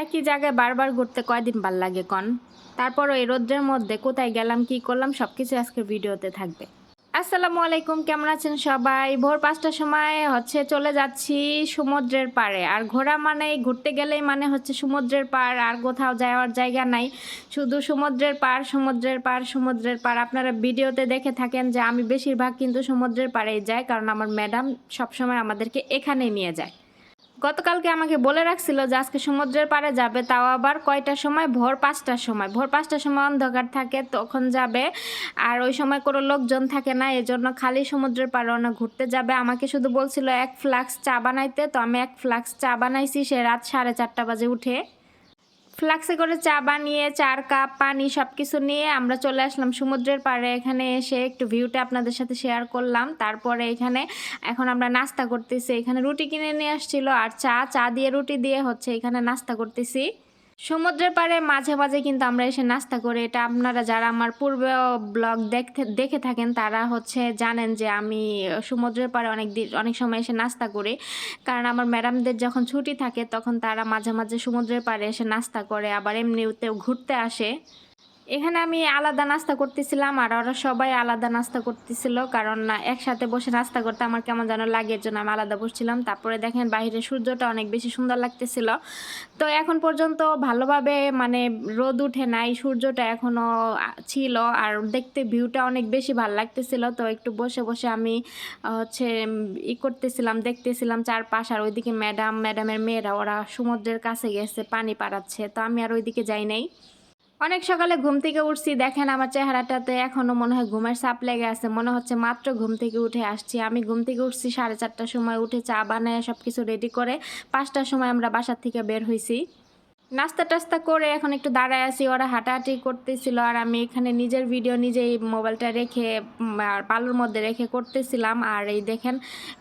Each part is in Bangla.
একই জায়গায় বারবার ঘুরতে কয়দিন ভাল লাগে কন। তারপরও এই রোদ্রের মধ্যে কোথায় গেলাম কি করলাম সবকিছু আজকের ভিডিওতে থাকবে। আসসালামু আলাইকুম, কেমন আছেন সবাই? ভোর ৫টার সময় চলে যাচ্ছি সমুদ্রের পাড়ে। আর ঘোরা মানেই ঘুরতে গেলেই মানে হচ্ছে সমুদ্রের পাড়, আর কোথাও যাওয়ার জায়গা নাই, শুধু সমুদ্রের পাড় সমুদ্রের পাড় সমুদ্রের পাড়। আপনারা ভিডিওতে দেখে থাকেন যে আমি বেশিরভাগ কিন্তু সমুদ্রের পাড়েই যাই, কারণ আমার ম্যাডাম সবসময় আমাদেরকে এখানেই নিয়ে যায়। গতকালকে আমাকে বলে রাখছিল যে আজকে সমুদ্রের পাড়ে যাবে, তাও আবার কয়টার সময়? ভোর ৫টার সময়। ভোর ৫টার সময় অন্ধকার থাকে, তখন যাবে। আর ওই সময় কোনো লোকজন থাকে না, এজন্য খালি সমুদ্রের পাড়ে অনেক ঘুরতে যাবে। আমাকে শুধু বলছিল ১ ফ্লাক্স চা বানাইতে, তো আমি ১ ফ্লাক্স চা বানাইছি সে রাত ৪:৩০ বাজে উঠে। ফ্লাক্সে করে চা বানিয়ে ৪ কাপ পানি সব কিছু নিয়ে আমরা চলে আসলাম সমুদ্রের পাড়ে। এখানে এসে একটু ভিউটা আপনাদের সাথে শেয়ার করলাম। তারপরে এখানে এখন আমরা নাস্তা করতেছি। এখানে রুটি কিনে নিয়ে আসছিল আর চা দিয়ে রুটি দিয়ে এখানে নাস্তা করতেছি। সমুদ্রের পাড়ে মাঝে মাঝে কিন্তু আমরা এসে নাস্তা করি। এটা আপনারা যারা আমার পূর্বে ব্লগ দেখে থাকেন তারা জানেন যে আমি সমুদ্রের পাড়ে অনেক সময় এসে নাস্তা করি, কারণ আমার ম্যাডামদের যখন ছুটি থাকে তখন তারা মাঝে মাঝে সমুদ্রের পাড়ে এসে নাস্তা করে, আবার এমনিতেও ঘুরতে আসে। এখানে আমি আলাদা নাস্তা করতেছিলাম আর ওরা সবাই আলাদা নাস্তা করতেছিল, কারণ একসাথে বসে নাস্তা করতে আমার কেমন যেন লাগে, এর জন্য আমি আলাদা বসছিলাম। তারপরে দেখেন বাইরে সূর্যটা অনেক বেশি সুন্দর লাগতেছিল। তো এখন পর্যন্ত ভালোভাবে মানে রোদ উঠে নাই, সূর্যটা এখনও ছিল আর দেখতে ভিউটা অনেক বেশি ভালো লাগতেছিল। তো একটু বসে বসে আমি করতেছিলাম, দেখতেছিলাম চারপাশ। আর ওইদিকে ম্যাডামের মেয়েরা ওরা সমুদ্রের কাছে গেছে, পানি পাড়াচ্ছে, তো আমি আর ওইদিকে যাই নাই। অনেক সকালে ঘুম থেকে উঠছি, দেখেন আমার চেহারাটাতে এখনো মনে হয় ঘুমের ছাপ লেগে আছে, মনে হচ্ছে মাত্র ঘুম থেকে উঠে আসছি। আমি ঘুম থেকে উঠছি 4:30টার সময়, উঠে চা বানায় সব কিছু রেডি করে 5টার সময় আমরা বাসার থেকে বের হয়েছি। নাস্তা টাস্তা করে এখন একটু দাঁড়ায় আছি, ওরা হাঁটাহাঁটি করতেছিল আর আমি এখানে নিজের ভিডিও নিজেই মোবাইলটা রেখে আর বালুর মধ্যে রেখে করতেছিলাম। আর এই দেখেন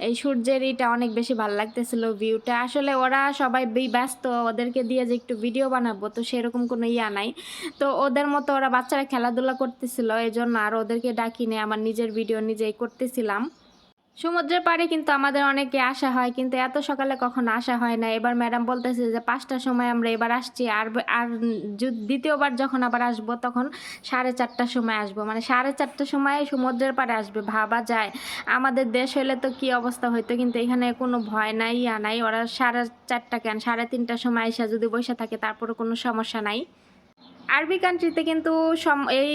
এই সূর্যের ইটা অনেক বেশি ভালো লাগতেছিল ভিউটা। আসলে ওরা সবাই ব্যস্ত, ওদেরকে দিয়ে যে একটু ভিডিও বানাবো তো সেরকম কোনো ইয়া নাই। তো ওদের মতো ওরা বাচ্চারা খেলাধুলা করতেছিল, এই জন্য আর ওদেরকে ডাকিনে আমার নিজের ভিডিও নিজেই করতেছিলাম। সমুদ্রের পাড়ে কিন্তু আমাদের অনেকে আসা হয়, কিন্তু এত সকালে কখনো আসা হয় না। এবার ম্যাডাম বলতেছে যে 5টার সময় আমরা এবার আসছি, আর আর দ্বিতীয়বার যখন আবার আসবো তখন 4:30টার সময় আসবো, মানে 4:30টার সময় সমুদ্রের পাড়ে আসবে। ভাবা যায় আমাদের দেশ হইলে তো কি অবস্থা হইতো, কিন্তু এখানে কোনো ভয় নাই ইয়া নাই। ওরা 4:30 কেন 3:30টার সময় এসে যদি বসে থাকে তারপরে কোনো সমস্যা নাই। আরবি কান্ট্রিতে কিন্তু এই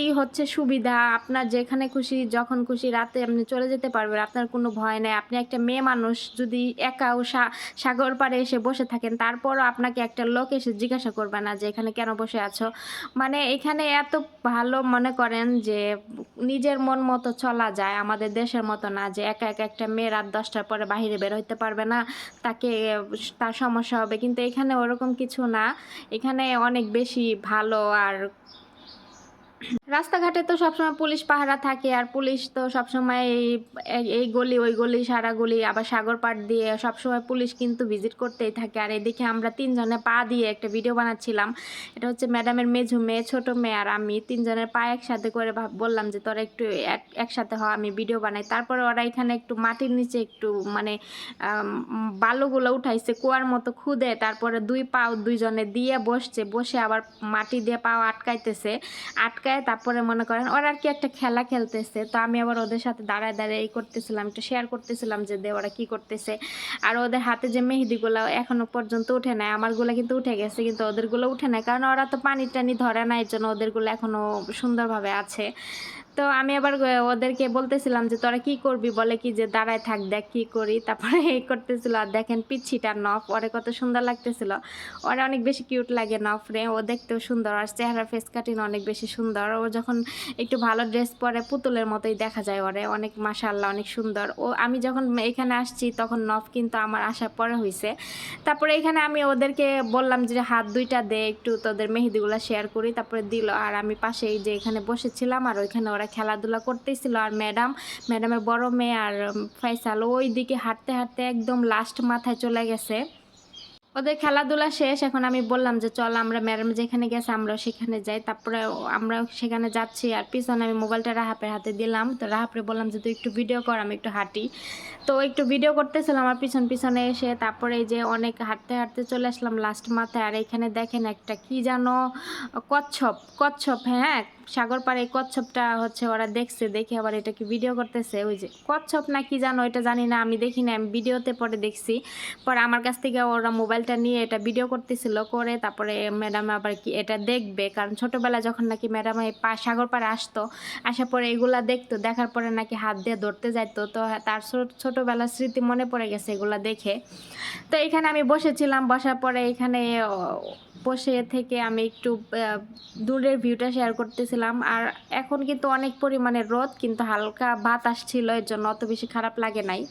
সুবিধা, আপনার যেখানে খুশি যখন খুশি রাতে আপনি চলে যেতে পারবেন, আপনার কোনো ভয় নেই। আপনি একটা মেয়ে মানুষ যদি একাও সাগর পাড়ে এসে বসে থাকেন, তারপরও আপনাকে একটা লোক এসে জিজ্ঞাসা করবে না যে এখানে কেন বসে আছো। মানে এখানে এত ভালো, মনে করেন যে নিজের মন মতো চলা যায়, আমাদের দেশের মতো না যে একা একা একটা মেয়ে রাত 10টার পরে বাইরে বের হইতে পারবে না, তাকে তার সমস্যা হবে। কিন্তু এখানে ওরকম কিছু না, এখানে অনেক বেশি ভালো। আর রাস্তাঘাটে তো সবসময় পুলিশ পাহারা থাকে, আর পুলিশ তো সবসময় এই গলি ওই গলি সারা গলি, আবার সাগর পাড় দিয়ে সবসময় পুলিশ কিন্তু ভিজিট করতেই থাকে। আর এদিকে আমরা তিনজনে পা দিয়ে একটা ভিডিও বানাচ্ছিলাম। এটা ম্যাডামের মেঝু মেয়ে, ছোট মেয়ে আর আমি, তিনজনের পা একসাথে করে বললাম যে তোরা একটু একসাথে হ, আমি ভিডিও বানাই। তারপরে ওরা এখানে একটু মাটির নিচে একটু মানে বালুগুলো উঠাইছে কুয়ার মতো খুদে, তারপরে দুইজনে দিয়ে বসছে, বসে আবার মাটি দিয়ে পা আটকাইতেছে, আটকায় তারপরে মনে করেন ওরা আর কি একটা খেলা খেলতেছে। তো আমি আবার ওদের সাথে দাঁড়ায় দাঁড়ায় এই করতেছিলাম, একটু শেয়ার করতেছিলাম যে ওরা কি করতেছে। আর ওদের হাতে যে মেহেদিগুলো এখনো পর্যন্ত উঠে নাই, আমারগুলো কিন্তু উঠে গেছে, কিন্তু ওদেরগুলো উঠে নাই, কারণ ওরা তো পানি টানি ধরে না, এর জন্য ওদেরগুলো এখনো সুন্দরভাবে আছে। তো আমি আবার ওদেরকে বলতেছিলাম যে তোরা কি করবি, বলে কি যে দাঁড়ায় থাক দেখ কি করি। তারপরে এই করতেছিল। আর দেখেন পিচ্ছিটা নফ, ওরে কত সুন্দর লাগতেছিল, ওরা অনেক বেশি কিউট লাগে নফরে, ও দেখতেও সুন্দর আর চেহারা ফেস কাটিং অনেক বেশি সুন্দর। ও যখন একটু ভালো ড্রেস পরে পুতুলের মতোই দেখা যায় ওরে, অনেক মাশাআল্লাহ অনেক সুন্দর। আমি যখন এখানে আসছি তখন নফ কিন্তু আমার আসার পরে হয়েছে। তারপরে এখানে আমি ওদেরকে বললাম যে হাত দুইটা দে, একটু তোদের মেহেদিগুলো শেয়ার করি, তারপরে দিল। আর আমি পাশে এই যে এখানে বসেছিলাম আর ওইখানে ওরা খেলাধুলা করতেছিল। আর ম্যাডামের বড় মেয়ে আর ফয়সাল ওই দিকে হাঁটতে হাঁটতে একদম লাস্ট মাথায় চলে গেছে। ওদের খেলাধুলা শেষ। এখন আমি বললাম যে, "চল আমরা ম্যাডাম যেখানে গেছে আমরাও সেখানে যাই।" তারপরে আমরাও সেখানে যাচ্ছি আর পিছনে আমি মোবাইলটা রাহাপের হাতে দিলাম। তো রাহাপরে বললাম যে, "তুই একটু ভিডিও কর, আমি একটু হাঁটি।" তো একটু ভিডিও করতেছিলাম আমার পিছনে এসে। তারপরে এই যে অনেক হাঁটতে চলে আসলাম লাস্ট মাথায়। আর এখানে দেখেন একটা কি যেন কচ্ছপ হ্যাঁ, সাগর পাড়ে এই কচ্ছপটা হচ্ছে ওরা দেখছে। দেখে আবার এটাকে ভিডিও করতেছে। ওই যে কচ্ছপ না কি জানো এটা জানি না, আমি দেখি নাই। আমি ভিডিওতে পরে দেখছি। পরে আমার কাছ থেকে ওরা মোবাইলটা নিয়ে এটা ভিডিও করতেছিল, করে তারপরে ম্যাডাম আবার কি এটা দেখবে, কারণ ছোটোবেলায় যখন নাকি ম্যাডাম এই সাগর পাড়ে আসতো, আসার পরে এগুলা দেখতো, দেখার পরে নাকি হাত দিয়ে ধরতে যাইতো। তো তার ছোটোবেলার স্মৃতি মনে পড়ে গেছে এগুলা দেখে। তো এখানে আমি বসেছিলাম, বসার পরে এখানে বসে থেকে আমি একটু দূরের ভিউটা শেয়ার করতেছিলাম। আর এখন কিন্তু অনেক পরিমাণে রোদ, কিন্তু হালকা বাতাস ছিল, এর জন্য অত বেশি খারাপ লাগে নাই।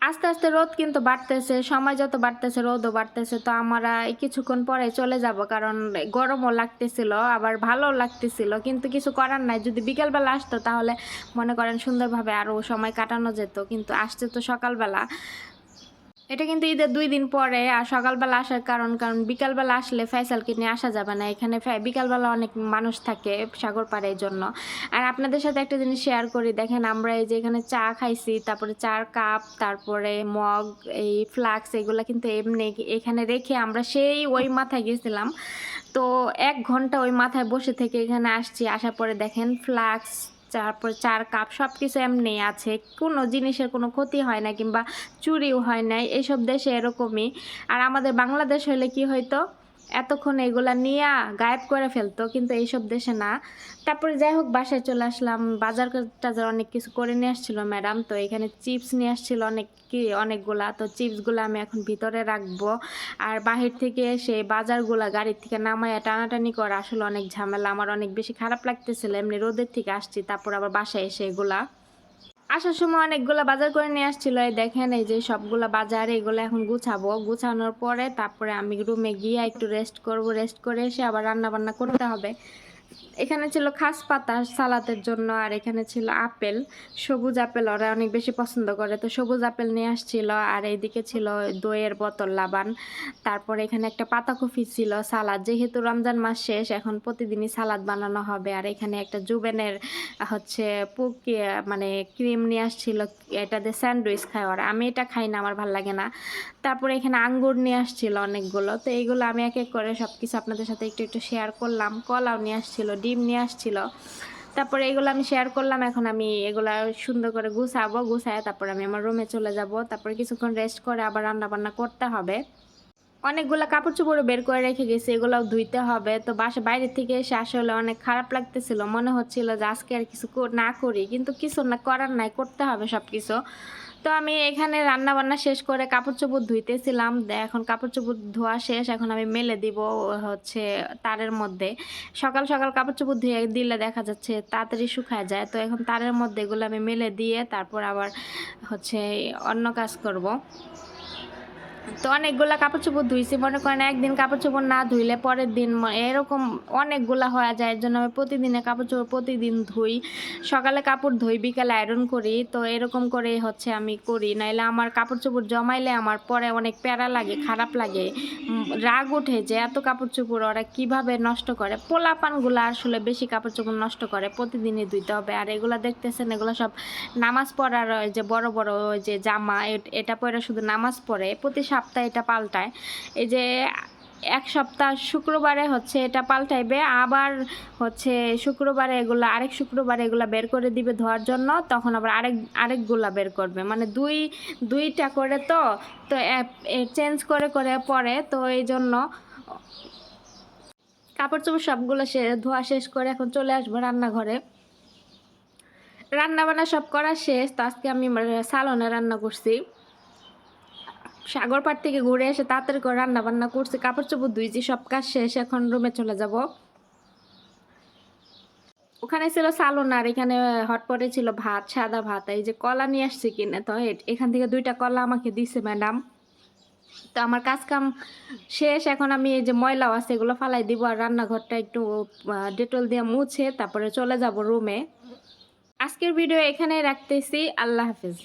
আস্তে আস্তে রোদ কিন্তু বাড়তেছে, সময় যত বাড়তেছে রোদও বাড়তেছে। তো আমরা এই কিছুক্ষণ পরে চলে যাব, কারণ গরমও লাগতেছিল আবার ভালোও লাগতেছিল, কিন্তু কিছু করার নাই। যদি বিকেলবেলা আসতো তাহলে মনে করেন সুন্দরভাবে আরও সময় কাটানো যেত, কিন্তু আসছে তো সকালবেলা। এটা কিন্তু ঈদের 2 দিন পরে। আর সকালবেলা আসার কারণ বিকালবেলা আসলে ফয়সালকে নিয়ে আসা যাবে না। এখানে বিকালবেলা অনেক মানুষ থাকে সাগর পাড়ে, এই জন্য। আর আপনাদের সাথে একটা জিনিস শেয়ার করি, দেখেন আমরা এই যে এখানে চা খাইছি, তারপরে চার কাপ, তারপরে মগ, এই ফ্লাক্স, এগুলো কিন্তু এমনি এখানে রেখে আমরা সেই ওই মাথায় গেছিলাম। তো 1 ঘন্টা ওই মাথায় বসে থেকে এখানে আসছি। আসার পরে দেখেন ফ্লাক্স, তারপর 4 কাপ সব কিছু এমনি আছে। কোনো জিনিসের কোনো ক্ষতি হয় না কিংবা চুরিও হয় নাই। এসব দেশে এরকমই। আর আমাদের বাংলাদেশ হলে কি হইতো, এতক্ষণ এগুলা নিয়া গায়েব করে ফেলতো, কিন্তু এইসব দেশে না। তারপরে যাই হোক বাসায় চলে আসলাম। বাজার অনেক কিছু করে নিয়ে আসছিল ম্যাডাম। তো এখানে চিপস নিয়ে আসছিল অনেকগুলা। তো চিপসগুলো আমি এখন ভিতরে রাখবো। আর বাহির থেকে এসে বাজারগুলা গাড়ির থেকে নামাইয়া টানাটানি করা আসলে অনেক ঝামেলা। আমার অনেক বেশি খারাপ লাগতেছিল, এমনি রোদের থেকে আসছি, তারপর আবার বাসায় এসে এগুলা আসার সময় অনেকগুলা বাজার করে নিয়ে আসছিল। এই দেখেন এই যে সবগুলা বাজার, এগুলো এখন গুছাবো। গুছানোর পরে তারপরে আমি রুমে গিয়ে একটু রেস্ট করব। রেস্ট করে এসে আবার রান্না বান্না করতে হবে। এখানে ছিল খাস পাতা সালাতের জন্য, আর এখানে ছিল আপেল, সবুজ আপেল ওরা অনেক বেশি পছন্দ করে, তো সবুজ আপেল নিয়ে আসছিল। আর এইদিকে ছিল দইয়ের বোতল লাবান। তারপরে এখানে একটা পাতাকপি ছিল, সালাদ, যেহেতু রমজান মাস শেষ এখন প্রতিদিনই সালাদ বানানো হবে। আর এখানে একটা জুবেনের হচ্ছে মানে ক্রিম নিয়ে আসছিল, এটা দিয়ে স্যান্ডউইচ খায় ওরা, আমি এটা খাই না, আমার ভাল লাগে না। তারপরে এখানে আঙ্গুর নিয়ে আসছিল অনেকগুলো। তো এইগুলো আমি এক এক করে সব কিছু আপনাদের সাথে একটু একটু শেয়ার করলাম। কলাও নিয়ে আসছিল, ডিম নিয়ে আসছিল। তারপরে এগুলো আমি শেয়ার করলাম। এখন আমি এগুলা সুন্দর করে গুছাবো, গুছায় তারপর আমি আমার রুমে চলে যাব। তারপরে কিছুক্ষণ রেস্ট করে আবার রান্না বান্না করতে হবে। অনেকগুলো কাপড় চোপড়ও বের করে রেখে গেছি, এগুলোও ধুইতে হবে। তো বাইরে থেকে এসে আসলে অনেক খারাপ লাগতেছিল, মনে হচ্ছিল যে আজকে আর কিছু না করি, কিন্তু কিছু না করার নাই, করতে হবে সব কিছু। তো আমি এখানে রান্না বান্না শেষ করে কাপড় চোপড় ধুইতেছিলাম। এখন কাপড় চোপড় ধোয়া শেষ, এখন আমি মেলে দিব হচ্ছে তারের মধ্যে। সকাল সকাল কাপড় চোপড় ধুয়ে দিলে দেখা যাচ্ছে তাড়াতাড়ি শুকায় যায়। তো এখন তারের মধ্যে এগুলো আমি মেলে দিয়ে তারপর আবার হচ্ছে অন্য কাজ করব। তো অনেকগুলা কাপড় চোপড় ধুইছি, মনে করেন একদিন কাপড় চোপড় না ধুইলে পরের দিন এরকম অনেকগুলা হয়ে যায়। এর জন্য আমি প্রতিদিনে কাপড় চোপড় প্রতিদিন ধুই। সকালে কাপড় ধুই, বিকালে আয়রন করি। তো এরকম করে হচ্ছে আমি করি, নাইলে আমার কাপড় চোপড় জমাইলে আমার পরে অনেক প্যারা লাগে, খারাপ লাগে, রাগ ওঠে যে এত কাপড় চোপড় ওরা কিভাবে নষ্ট করে। পোলাপানগুলো আসলে বেশি কাপড় চোপড় নষ্ট করে, প্রতিদিনই ধুইতে হবে। আর এগুলো দেখতেছেন এগুলো সব নামাজ পড়ার ওই যে বড় বড় ওই যে জামা, এটা পরে শুধু নামাজ পড়ে, প্রতি সপ্তাহে এটা পাল্টায়। এই যে এক সপ্তাহ শুক্রবারে হচ্ছে এটা পাল্টাইবে, আবার হচ্ছে শুক্রবারে এগুলা, আরেক শুক্রবারে এগুলা বের করে দিবে ধোয়ার জন্য, তখন আবার আরেকগুলা বের করবে, মানে দুইটা করে। তো তো চেঞ্জ করে করে পরে, তো এই জন্য কাপড় চোপড় সবগুলো ধোয়া শেষ করে এখন চলে আসবো রান্নাঘরে। রান্না বান্না সব করা শেষ। তো আজকে আমি সালনে রান্না করছি। সাগর পাড় থেকে ঘুরে এসে তাড়াতাড়ি করে রান্না বান্না করছি, কাপড় চোপড় ধুইছি, সব কাজ শেষ, এখন রুমে চলে যাব। ওখানে ছিল সালন, আর এখানে হটপটে ছিল ভাত, সাদা ভাত। এই যে কলা নিয়ে আসছি কিনে, তো এখান থেকে 2টা কলা আমাকে দিছে ম্যাডাম। তো আমার কাজ কাম শেষ, এখন আমি এই যে ময়লাও আছে এগুলো ফালাই দিব, আর রান্নাঘরটা একটু ডেটল দিয়ে মুছে তারপরে চলে যাব রুমে। আজকের ভিডিও এখানেই রাখতেছি। আল্লাহ হাফিজ।